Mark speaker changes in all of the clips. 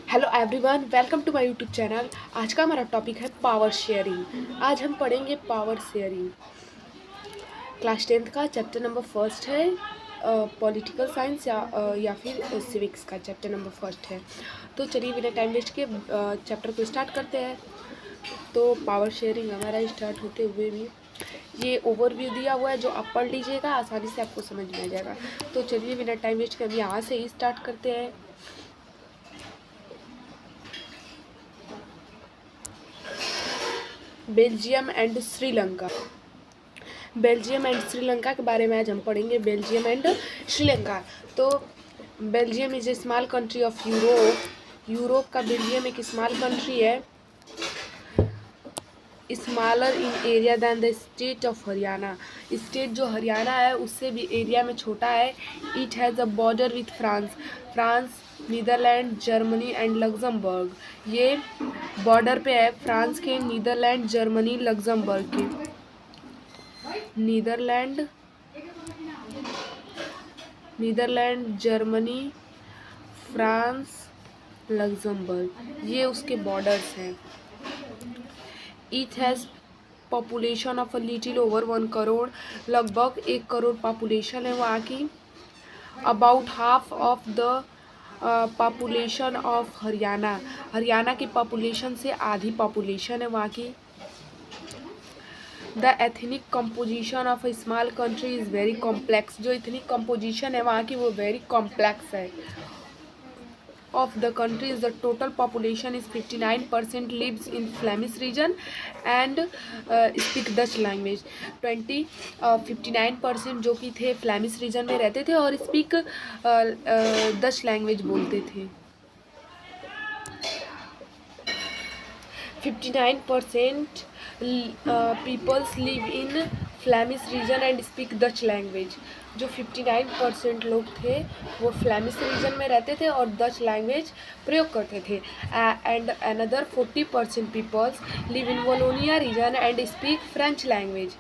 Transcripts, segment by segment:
Speaker 1: Hello everyone, welcome to my YouTube channel. आज का हमारा टॉपिक है पावर शेयरिंग। आज हम पढ़ेंगे पावर शेयरिंग। क्लास 10th का चैप्टर नंबर फर्स्ट है। पॉलिटिकल साइंस या फिर सिविक्स का चैप्टर नंबर फर्स्ट है। तो चलिए बिना टाइम वेस्ट के चैप्टर को स्टार्ट करते हैं। तो पावर शेयरिंग हमारा स्टार्ट होते हुए भी ये ओवरव्यू दिया हुआ है, जो आप पढ़ लीजिएगा, आसानी से आपको समझ में आ जाएगा। तो चलिए बिना टाइम वेस्ट के हम यहाँ से ही स्टार्ट करते हैं। Belgium and Sri Lanka. Belgium and Sri Lanka के बारे में आज हम पढ़ेंगे। Belgium and Sri Lanka. तो Belgium is a small country of Europe. Europe का बेल्जियम एक स्मॉल कंट्री है, smaller in area than the state of Haryana. State जो हरियाणा है उससे भी एरिया में छोटा है। It has a border with France, Netherland, Germany and Luxembourg. ये बॉर्डर पे है फ्रांस के, नीदरलैंड, जर्मनी, लग्जमबर्ग के। नीदरलैंड, जर्मनी, फ्रांस, लग्जमबर्ग, ये उसके बॉर्डर्स हैं। It has population of a little over 1 crore. लगभग 1 करोड़ पॉपुलेशन है वहाँ की। About half of the population of Haryana. Haryana की पॉपुलेशन से आधी पॉपुलेशन है वहाँ की। The ethnic composition of a small country is very complex. जो एथनिक कंपोजिशन है वहाँ की वो वेरी कॉम्प्लेक्स है। of the countries the total population is 59% lives in Flemish region and speak Dutch language। 59% जो कि थे फ्लैमिश रीजन में रहते थे और स्पीक डच लैंग्वेज बोलते थे। 59% peoples live in Flemish region and speak Dutch language. जो 59% लोग थे वो फ्लैमिश रीजन में रहते थे और डच लैंग्वेज प्रयोग करते थे। And another 40% peoples live in Wallonia region and speak French language.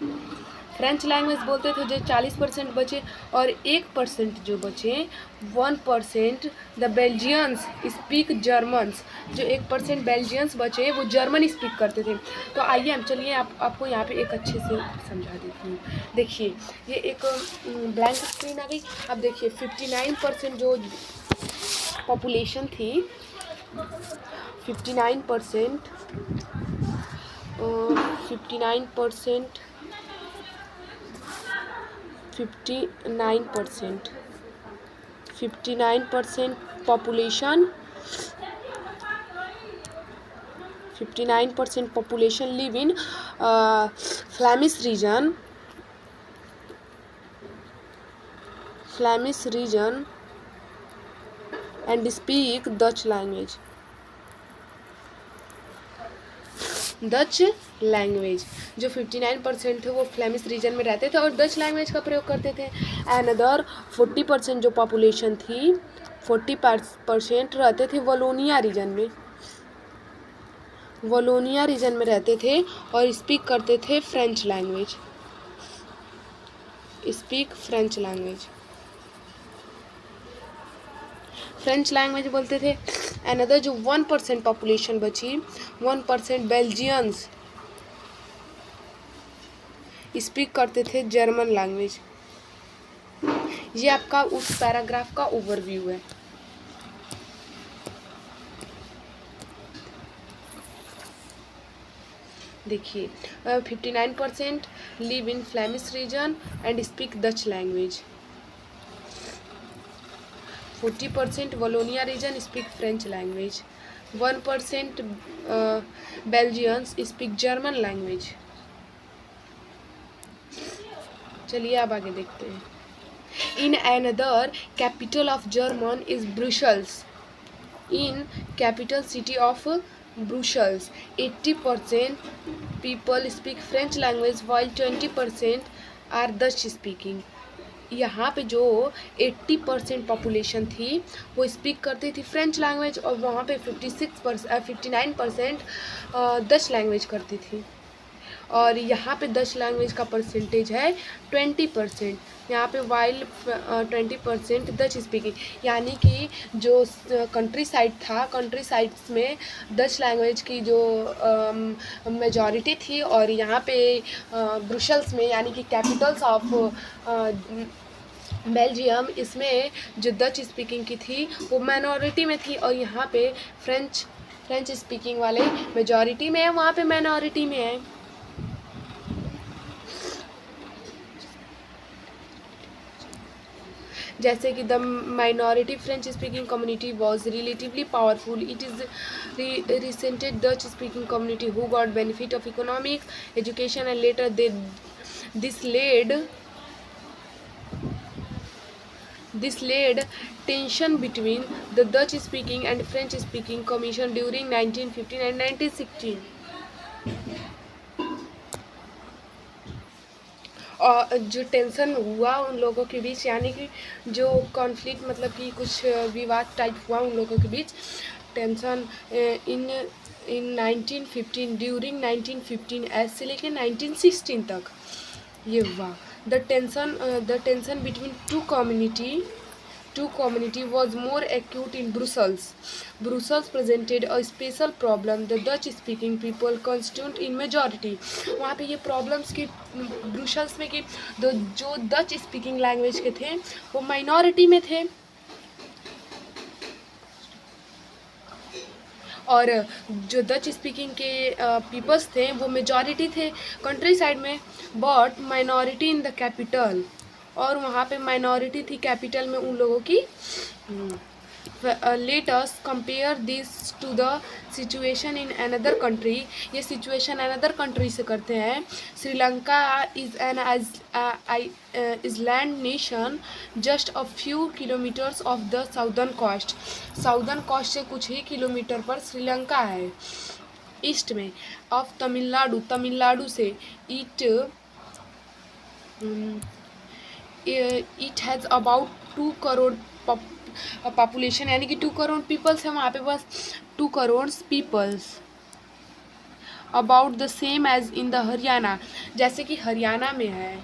Speaker 1: French language बोलते थे। जो 40% बचे और 1% जो बचे 1% द बेल्जियंस स्पीक जर्मन्स। जो 1% बेल्जियंस बचे वो जर्मन स्पीक करते थे। तो आइए हम चलिए आपको यहाँ पे एक अच्छे से समझा देती हूँ। देखिए ये एक ब्लैंक स्क्रीन आ गई। अब देखिए 59% जो पॉपुलेशन थी 59% 59% population 59% population live in Flemish region and speak Dutch language। जो 59% थे वो फ्लेमिश रीजन में रहते थे और डच लैंग्वेज का प्रयोग करते थे। अनदर 40% जो पॉपुलेशन थी 40% रहते थे वलोनिया रीजन में रहते थे और स्पीक करते थे फ्रेंच लैंग्वेज बोलते थे। अनदर जो 1% पॉपुलेशन बची 1% बेल्जियंस स्पीक करते थे जर्मन लैंग्वेज। ये आपका उस पैराग्राफ का ओवरव्यू है। देखिए 59% live in Flemish region and speak Dutch language. 40% Wallonia region speak French language. 1% Belgians speak German language. चलिए अब आगे देखते हैं। In another capital of German is Brussels. In capital city of Brussels 80% people speak French language while 20% are Dutch speaking. यहाँ पे जो 80% population थी वो स्पीक करती थी फ्रेंच लैंग्वेज और वहाँ पे 59% डच लैंग्वेज करती थी। और यहाँ पे डच लैंग्वेज का परसेंटेज है 20%। यहाँ पे वाइल 20% डच स्पीकिंग, यानी कि जो कंट्री साइड था, कंट्री साइड्स में डच लैंग्वेज की जो मेजॉरिटी थी, और यहाँ पे ब्रुसेल्स में यानी कि कैपिटल्स ऑफ बेल्जियम, इसमें जो डच स्पीकिंग की थी वो माइनॉरिटी में थी, और यहाँ पे फ्रेंच स्पीकिंग वाले मेजॉरिटी में है, वहाँ पे माइनॉरिटी में है। जैसे कि the minority French speaking community was relatively powerful, it is resented Dutch speaking community who got benefit of economic education and later they this laid tension between the Dutch speaking and French speaking commission during 1915 and 1916. और जो tension हुआ उन लोगों के बीच, यानी कि जो conflict मतलब कि कुछ विवाद टाइप हुआ उन लोगों के बीच, टेंशन इन 1915, ड्यूरिंग 1915 ऐसे से लेके 1916 तक ये हुआ। The tension between two community was more acute in Brussels. Brussels presented a special problem. The Dutch-speaking people constitute in majority. वहाँ पे ये प्रॉब्लम्स की ब्रुसेल्स में कि जो डच स्पीकिंग लैंग्वेज के थे वो माइनॉरिटी में थे, और जो डच स्पीकिंग के पीपल्स थे वो मेजॉरिटी थे कंट्री साइड में, but minority in the capital, और वहाँ पे माइनॉरिटी थी कैपिटल में उन लोगों की। Let us compare this to the situation in another country. ये सिचुएशन अनदर कंट्री से करते हैं। Sri Lanka is an island nation just a few kilometres off the southern coast. Southern coast से कुछ ही किलोमीटर पर श्रीलंका है, ईस्ट में, ऑफ तमिलनाडु, तमिलनाडु से। It has about 2 crore population, यानी कि 2 करोड़ पीपल्स हैं वहाँ पे, बस 2 crore peoples. About the same age in the Haryana, जैसे कि हरियाणा में है।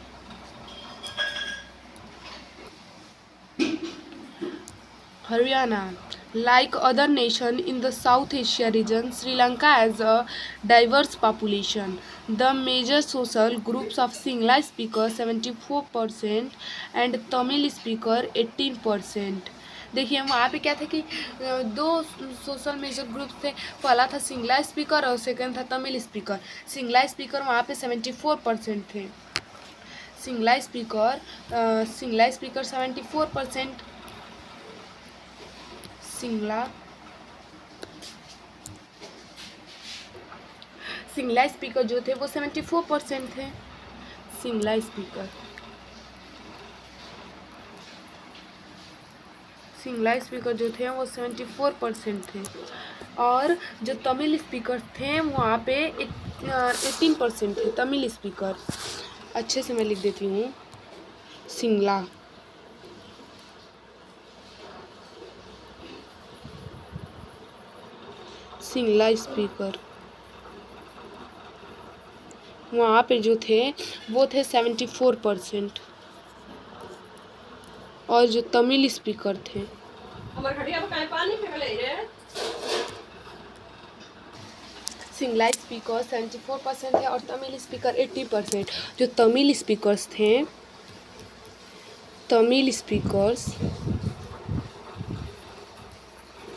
Speaker 1: Haryana, like other nation in the South Asia region, Sri Lanka has a diverse population. The major social groups of Singla speaker 74% and Tamil speaker 18%. देखिए वहाँ पे क्या था कि दो सोशल मेजर ग्रुप्स थे, पहला था सिंगला स्पीकर और सेकंड था तमिल स्पीकर। सिंगला स्पीकर वहाँ पे 74% थे। सिंगला स्पीकर 74%। सिंगला स्पीकर जो थे वो 74% थे। सिंगला स्पीकर जो थे वो 74% थे, और जो तमिल स्पीकर थे वहाँ पे 18% थे तमिल स्पीकर। अच्छे से मैं लिख देती हूँ। सिंगला स्पीकर वहाँ पे जो थे वो थे 74%, और जो तमिल स्पीकर थे सिंगला स्पीकर 74% है और तमिल स्पीकर 80%। जो तमिल स्पीकर्स थे,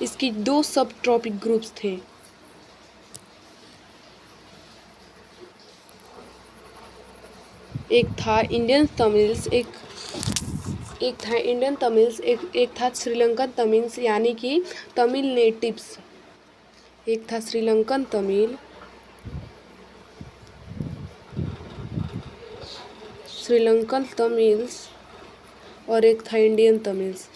Speaker 1: इसकी 2 सब ट्रॉपिक ग्रुप्स थे। एक था इंडियन तमिल्स, एक था इंडियन तमिल्स, एक था श्रीलंकन तमिल्स, यानी कि तमिल नेटिव्स। एक था श्रीलंकन तमिल, और एक था इंडियन तमिल्स।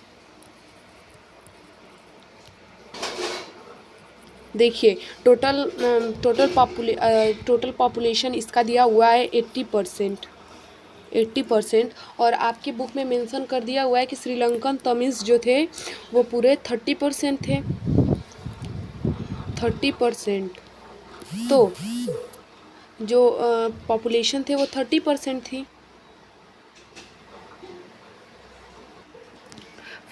Speaker 1: देखिए टोटल पॉपुलेशन इसका दिया हुआ है 80%, और आपकी बुक में मेंशन कर दिया हुआ है कि श्रीलंकन तमिल्स जो थे वो पूरे 30% थे। 30%, तो जो पॉपुलेशन थे वो 30% थी।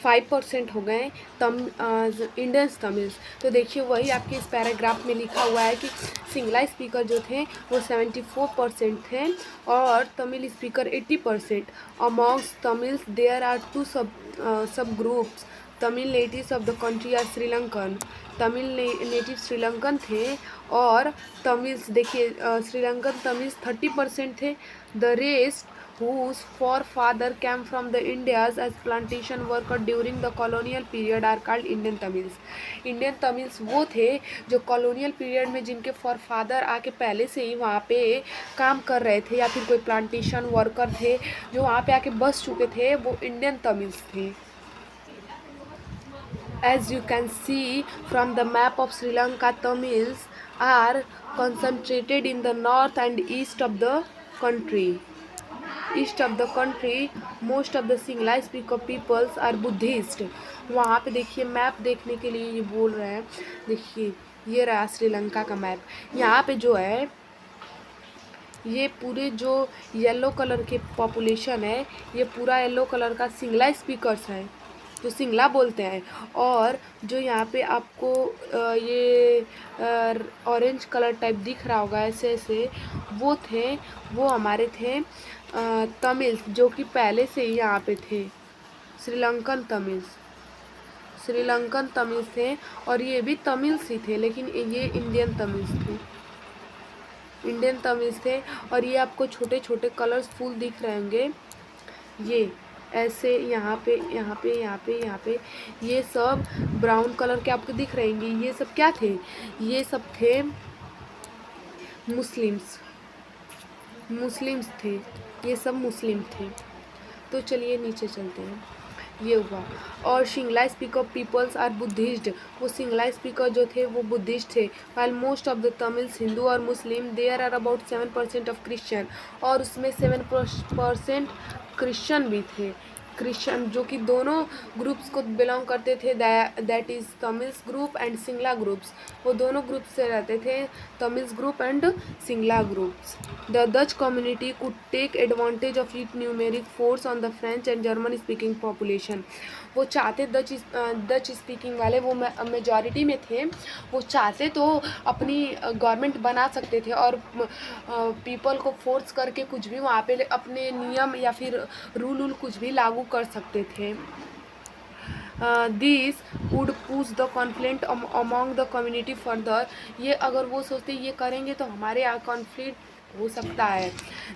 Speaker 1: 5% हो गए इंडियन तमिल्स। तो देखिए वही आपके इस पैराग्राफ में लिखा हुआ है कि सिंगला स्पीकर जो थे वो 74% थे और Tamil speaker 80%। Amongst Tamils there are two sub groups. Tamil natives of the country are Sri Lankan. Tamil native Sri Lankan थे और तमिल्स देखिए श्रीलंकन तमिल्स 30% थे। The rest whose forefather came from the Indias as plantation worker during the colonial period are called Indian Tamils. Indian Tamils वो थे जो colonial period में जिनके फॉरफादर आके पहले से ही वहाँ पे काम कर रहे थे या फिर कोई प्लांटेशन वर्कर थे जो वहाँ पे आके बस चुके थे, वो इंडियन तमिल्स थे। As you can see from the map of Sri Lanka, Tamils are concentrated in the north and east of the country. East of the country, most of the Sinhala speaker peoples are Buddhist. वहाँ पे देखिए map देखने के लिए ये बोल रहे हैं। देखिए ये रहा श्रीलंका का मैप। यहाँ पे जो है ये पूरे जो येलो कलर के पॉपुलेशन है, ये पूरा येलो कलर का सिंगला स्पीकर्स है जो सिंगला बोलते हैं। और जो यहाँ पे आपको ये ऑरेंज कलर टाइप दिख रहा होगा ऐसे ऐसे, वो हमारे थे तमिल्स जो कि पहले से ही यहाँ पे थे। श्रीलंकन तमिल्स थे और ये भी तमिल्स ही थे, लेकिन ये इंडियन तमिल्स थे। और ये आपको छोटे छोटे कलर्स फुल दिख रहे होंगे, ये ऐसे यहाँ पे ये सब ब्राउन कलर के आपको दिख रहे होंगे। ये सब क्या थे? ये सब थे मुस्लिम्स थे, ये सब मुस्लिम थे। तो चलिए नीचे चलते हैं। ये हुआ। और Sinhala speaker peoples are Buddhist. वो सिंगला स्पीकर जो थे वो बुद्धिस्ट थे। While most of the Tamils Hindu और Muslim, there are about 7% of Christian. और उसमें 7% क्रिश्चियन भी थे। क्रिश्चियन जो कि दोनों ग्रुप्स को बिलोंग करते थे, that is Tamils group and Sinhala groups. वो दोनों ग्रुप से रहते थे, Tamils group and Sinhala groups. The Dutch community could take advantage of it numeric force on the French and German speaking population. वो चाहते डच स्पीकिंग वाले वो मेजॉरिटी में थे, वो चाहते तो अपनी गवर्नमेंट बना सकते थे और पीपल को फोर्स करके कुछ भी वहाँ पे अपने नियम या फिर रूल कुछ भी लागू कर सकते थे। This would push the conflict among the community further. ये अगर वो सोचते ये करेंगे तो हमारे यहाँ कॉन्फ्लिक्ट हो सकता है।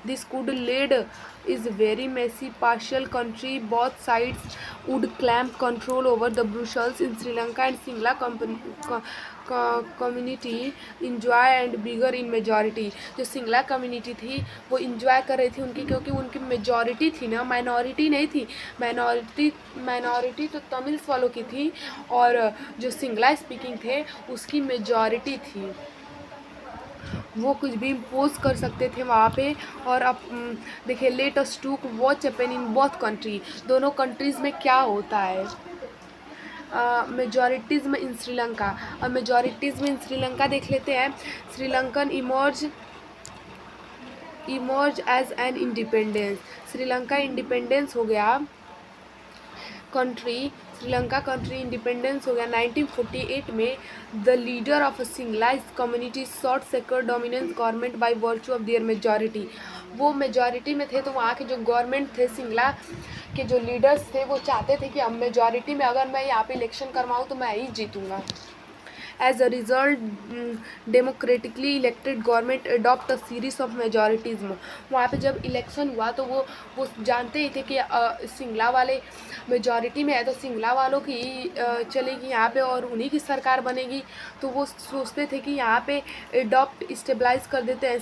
Speaker 1: This could lead is very messy partial country. Both sides would claim control over the Brussels in Sri Lanka and Singla community enjoy and bigger in majority. जो सिंगला कम्युनिटी थी वो इंजॉय कर रही थी उनकी, क्योंकि उनकी मेजॉरिटी थी ना, माइनॉरिटी नहीं थी। माइनॉरिटी तो तमिल्स वालों की थी और जो सिंगला स्पीकिंग थे उसकी मेजॉरिटी थी। वो कुछ भी इम्पोज कर सकते थे वहाँ पे। और अब देखिए let us to watch happen in both country. दोनों कंट्रीज़ में क्या होता है। मेजॉरिटीज़ में इन श्रीलंका, और मेजॉरिटीज़ में इन श्रीलंका देख लेते हैं। Sri Lankan emerge as an independence. Sri Lanka independence हो गया कंट्री, श्रीलंका कंट्री इंडिपेंडेंस हो गया 1948 में। The leader of a Sinhalised community sought secure dominance government by virtue of their majority. वो मेजॉरिटी में थे तो वहाँ के जो गवर्नमेंट थे, सिंगला के जो लीडर्स थे वो चाहते थे कि अब मेजॉरिटी में अगर मैं यहाँ पे इलेक्शन करवाऊँ तो मैं ही जीतूँगा। As a result, democratically elected government adopt a series of majoritism। वहाँ पे जब इलेक्शन हुआ तो वो जानते ही थे कि सिंगला वाले मेजॉरिटी में है तो सिंगला वालों की चलेगी यहाँ पे और उन्हीं की सरकार बनेगी। तो वो सोचते थे कि यहाँ पे एडॉप्ट स्टेबलाइज कर देते हैं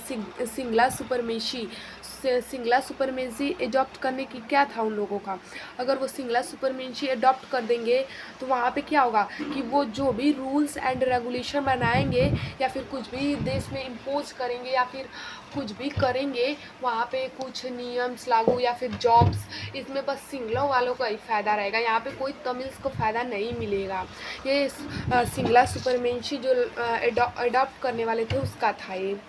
Speaker 1: सिंगला सुपरमेसी एडॉप्ट करने की क्या था उन लोगों का। अगर वो सिंगला सुपरमेसी एडॉप्ट कर देंगे तो वहाँ पे क्या होगा कि वो जो भी रूल्स एंड रेगुलेशन बनाएंगे या फिर कुछ भी देश में इम्पोज करेंगे या फिर कुछ भी करेंगे वहाँ पे कुछ नियम्स लागू या फिर जॉब्स, इसमें बस सिंगला वालों का ही फ़ायदा रहेगा। यहाँ पे कोई तमिल्स को फ़ायदा नहीं मिलेगा। ये सिंगला सुपरमेसी जो एडॉप्ट करने वाले थे उसका था ये।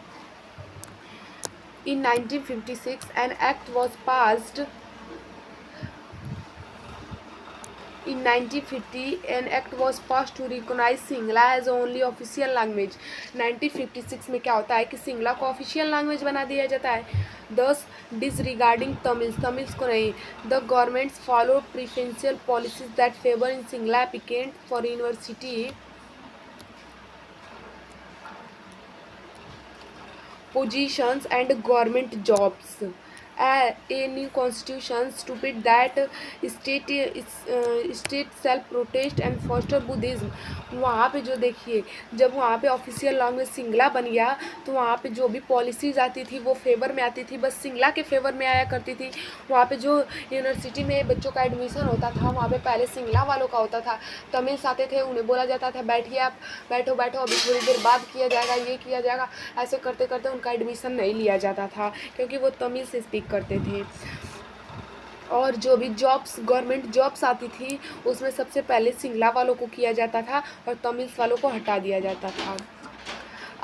Speaker 1: In 1956 an act was passed In 1950, an act was passed to recognize Singla as only official language. 1956 में क्या होता है कि सिंगला को ऑफिशियल लैंग्वेज बना दिया जाता है. Thus, disregarding Tamils को नहीं. The governments follow preferential policies that favor in Singla applicant for university positions and government jobs. A new constitution stupid that state self protest and foster Buddhism. वहाँ पे जो देखिए जब वहाँ पे ऑफिशियल लैंग्वेज सिंगला बन गया तो वहाँ पे जो भी पॉलिसीज आती थी वो फेवर में आती थी, बस सिंगला के फेवर में आया करती थी. वहाँ पे जो यूनिवर्सिटी में बच्चों का एडमिशन होता था वहाँ पे पहले सिंगला वालों का होता था. तमिल्स आते थे, उन्हें बोला जाता था बैठिए आप, बैठो बैठो अभी थोड़ी देर बाद किया जाएगा, ये किया जाएगा. ऐसे करते करते उनका एडमिशन नहीं लिया जाता था क्योंकि वो तमिल से स्पीक करते थे. और जो भी जॉब्स गवर्नमेंट जॉब्स आती थी उसमें सबसे पहले सिंगला वालों को किया जाता था और तमिल्स वालों को हटा दिया जाता था.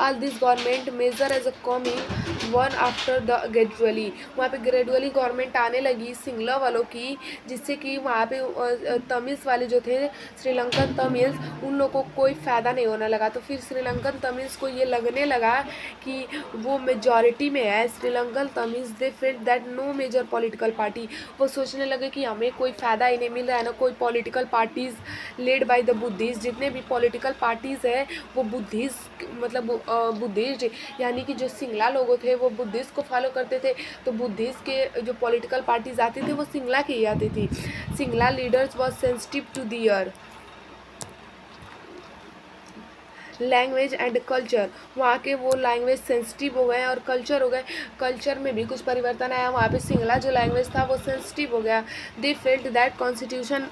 Speaker 1: All this government measure as a coming one after the gradually. वहाँ पे ग्रेजुअली गवर्नमेंट आने लगी सिंगला वालों की, जिससे कि वहाँ पे तमिल्स वाले जो थे श्रीलंकन तमिल्स उन लोगों को कोई फ़ायदा नहीं होने लगा. तो फिर श्रीलंकन तमिल्स को ये लगने लगा कि वो मेजॉरिटी में है Sri Lankan Tamils. They felt that no major political party. वो सोचने लगे कि हमें कोई फ़ायदा ही नहीं मिल रहा है, ना कोई political parties led by the Buddhist. जितने भी पॉलिटिकल पार्टीज़ है वो बुद्धिस्ट मतलब बुद्धिस्ट यानी कि जो सिंगला लोगों थे वो बुद्धिस्ट को फॉलो करते थे. तो बुद्धिस्ट के जो पॉलिटिकल पार्टीज आती थी वो सिंगला की ही आती थी. Sinhala leaders was sensitive to their language and culture. वहाँ के वो लैंग्वेज सेंसिटिव हो गए और कल्चर हो गए. कल्चर में भी कुछ परिवर्तन आया. वहाँ पे सिंगला जो लैंग्वेज था वो सेंसिटिव हो गया. दे felt that constitution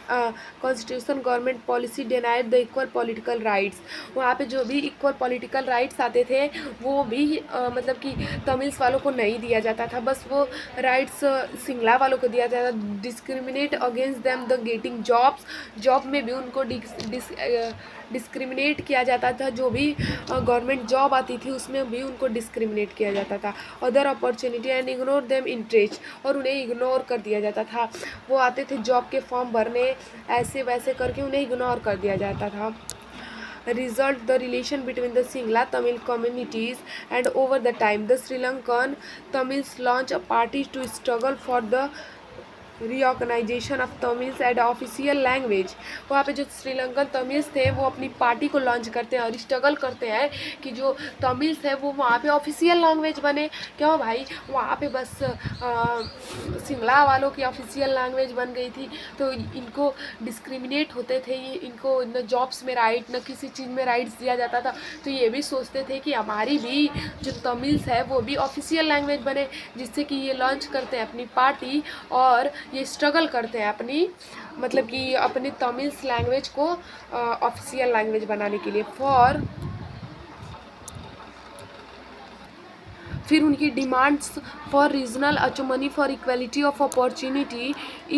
Speaker 1: government policy denied the equal political rights. वहाँ पे जो भी इक्वल पॉलिटिकल राइट्स आते थे वो भी मतलब कि तमिल्स वालों को नहीं दिया जाता था, बस वो राइट्स सिंगला वालों को दिया जाता था. Discriminate against them the getting jobs. Job में भी उनको डिस्क्रिमिनेट किया जाता था. जो भी गवर्नमेंट जॉब आती थी उसमें भी उनको डिस्क्रिमिनेट किया जाता था. Other opportunity and ignore them interest. और उन्हें इग्नोर कर दिया जाता था. वो आते थे जॉब के फॉर्म भरने, ऐसे वैसे करके उन्हें इग्नोर कर दिया जाता था. Result the relation between the Singla Tamil communities and over the time the Sri Lankan Tamils launch a party to struggle for the reorganisation of Tamils and official language. वहाँ पे जो श्रीलंकन तमिल्स थे वो अपनी पार्टी को लॉन्च करते हैं और स्ट्रगल करते हैं कि जो तमिल्स है वो वहाँ पे ऑफिशियल लैंग्वेज बने. क्यों भाई, वहाँ पे बस सिंगला वालों की ऑफिशियल लैंग्वेज बन गई थी तो इनको डिस्क्रिमिनेट होते थे. ये इनको न जॉब्स में राइट न किसी चीज़ में राइट्स दिया जाता था. तो ये भी सोचते थे कि हमारी भी जो तमिल्स है वो भी ऑफिशियल लैंग्वेज बने, जिससे कि ये लॉन्च करते हैं अपनी पार्टी और ये स्ट्रगल करते हैं अपनी मतलब कि अपनी तमिल्स लैंग्वेज को ऑफिशियल लैंग्वेज बनाने के लिए. फिर उनकी demands for regional autonomy for equality of opportunity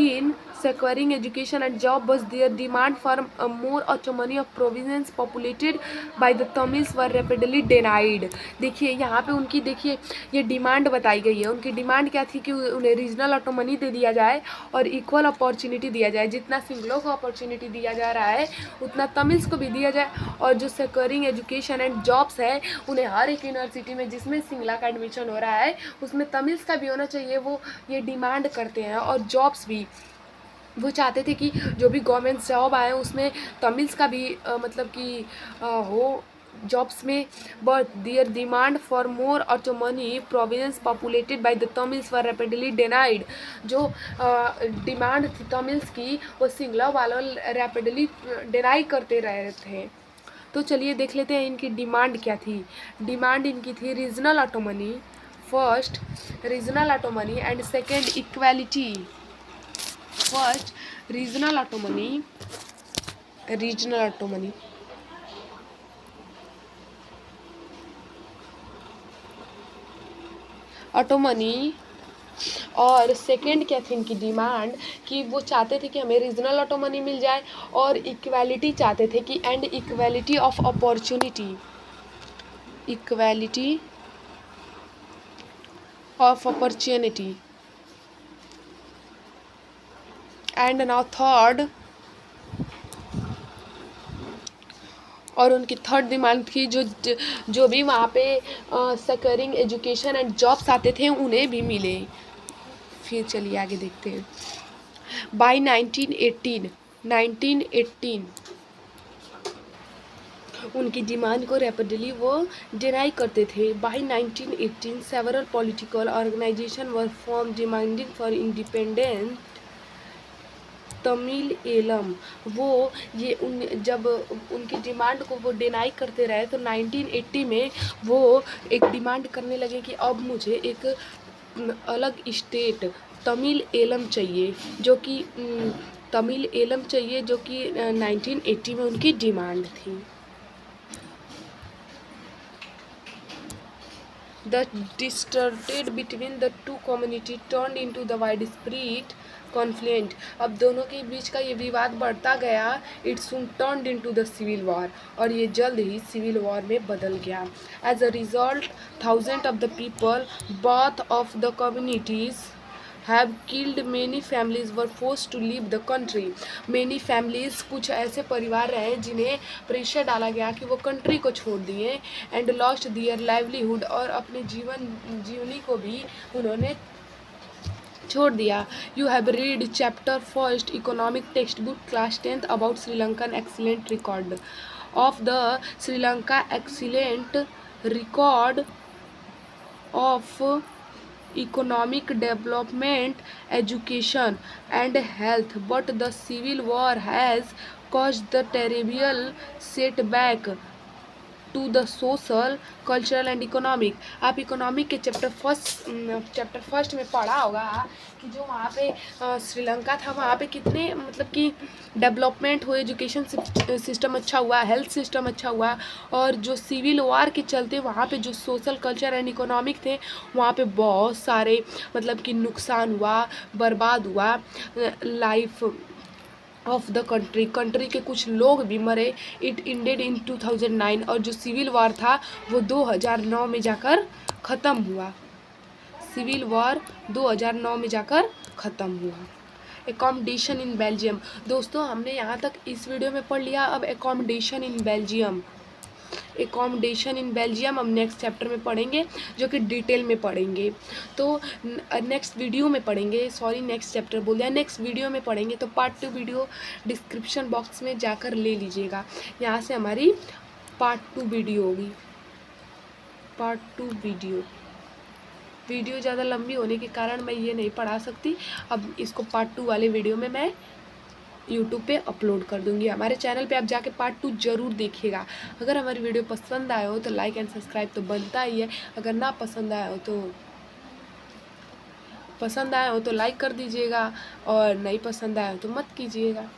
Speaker 1: in securing education and job was their demand for more autonomy of provinces populated by the Tamils were rapidly denied. देखिए यहाँ पे उनकी देखिए ये डिमांड बताई गई है. उनकी डिमांड क्या थी कि उन्हें रीजनल ऑटोनॉमी दे दिया जाए और इक्वल अपॉर्चुनिटी दिया जाए. जितना सिंगलों को अपॉर्चुनिटी दिया जा रहा है उतना तमिल्स को भी दिया जाए. और जो सेक्योरिंग एजुकेशन एंड जॉब्स है उन्हें हर एक यूनिवर्सिटी में जिसमें सिंगला का एडमिशन हो रहा है उसमें तमिल्स का भी होना चाहिए. वो ये डिमांड करते हैं. और जॉब्स भी वो चाहते थे कि जो भी गवर्नमेंट जॉब आए उसमें तमिल्स का भी मतलब कि हो जॉब्स में. But their demand for more autonomy province populated by the Tamils were rapidly denied. जो डिमांड थी तमिल्स की वो सिंगला वालों रैपिडली डिनाई करते रहे थे. तो चलिए देख लेते हैं इनकी डिमांड क्या थी. डिमांड इनकी थी regional autonomy, first regional autonomy and second equality. First regional autonomy और सेकंड क्या थी इनकी डिमांड कि वो चाहते थे कि हमें रीजनल ऑटोनॉमी मिल जाए और इक्वालिटी चाहते थे कि and equality of opportunity. Equality of opportunity. And now third और उनकी थर्ड डिमांड थी जो भी वहाँ पे सेक्योरिंग एजुकेशन एंड जॉब्स आते थे उन्हें भी मिले। फिर चलिए आगे देखते हैं। बाय 1918 उनकी डिमांड को रैपिडली वो डिनाई करते थे। By 1918 several political organisation were form demanding for independent Tamil Eelam. वो ये जब उनकी डिमांड को वो डिनाई करते रहे तो 1980 में वो एक डिमांड करने लगे कि अब मुझे एक अलग स्टेट तमिल एलम चाहिए, जो कि तमिल एलम चाहिए, जो कि 1980 में उनकी डिमांड थी। The distorted between the two communities turned into the widespread conflict. अब दोनों के बीच का ये विवाद बढ़ता गया। It soon turned into the civil war. और ये जल्द ही सिविल वॉर में बदल गया। As a result, thousands of the people, both of the communities, have killed. Many families were forced to leave the country. Many families, कुछ ऐसे परिवार रहे जिन्हें प्रेशर डाला गया कि वो कंट्री को छोड़ दिए। एंड लॉस्ट दियर लाइवलीहुड, और अपने जीवनी को भी उन्होंने छोड़ दिया। You have read chapter first economic text book class 10th about Sri Lankan excellent record of the Sri Lanka excellent record of economic development, education and health, but the civil war has caused the terrible setback to the social, cultural and economic. आप economic के chapter first में पढ़ा होगा कि जो वहाँ पे श्रीलंका था वहाँ पे कितने मतलब कि डेवलपमेंट हुए, एजुकेशन सिस्टम अच्छा हुआ, हेल्थ सिस्टम अच्छा हुआ, और जो सिविल वार के चलते वहाँ पे जो सोशल, कल्चर एंड इकोनॉमिक थे वहाँ पे बहुत सारे मतलब कि नुकसान हुआ, बर्बाद हुआ लाइफ ऑफ द कंट्री के कुछ लोग भी मरे। इट इंडेड इन 2009, और जो सिविल वॉर था वो 2009 में जाकर ख़त्म हुआ। सिविल वॉर 2009 में जाकर ख़त्म हुआ। Accommodation in Belgium. दोस्तों हमने यहाँ तक इस वीडियो में पढ़ लिया। अब एकोमोडेशन इन बेल्जियम हम नेक्स्ट चैप्टर में पढ़ेंगे, जो कि डिटेल में पढ़ेंगे। तो नेक्स्ट वीडियो में पढ़ेंगे, सॉरी नेक्स्ट चैप्टर बोल दिया, नेक्स्ट वीडियो में पढ़ेंगे। तो पार्ट 2 वीडियो डिस्क्रिप्शन बॉक्स में जाकर ले लीजिएगा। यहाँ से हमारी पार्ट 2 वीडियो होगी। पार्ट 2 वीडियो ज़्यादा लंबी होने के कारण मैं ये नहीं पढ़ा सकती। अब इसको पार्ट 2 वाले वीडियो में मैं यूट्यूब पे अपलोड कर दूंगी। हमारे चैनल पे आप जाके पार्ट 2 जरूर देखिएगा। अगर हमारी वीडियो पसंद आए हो तो लाइक एंड सब्सक्राइब तो बनता ही है। अगर ना पसंद आया हो तो लाइक कर दीजिएगा, और नहीं पसंद आया हो तो मत कीजिएगा।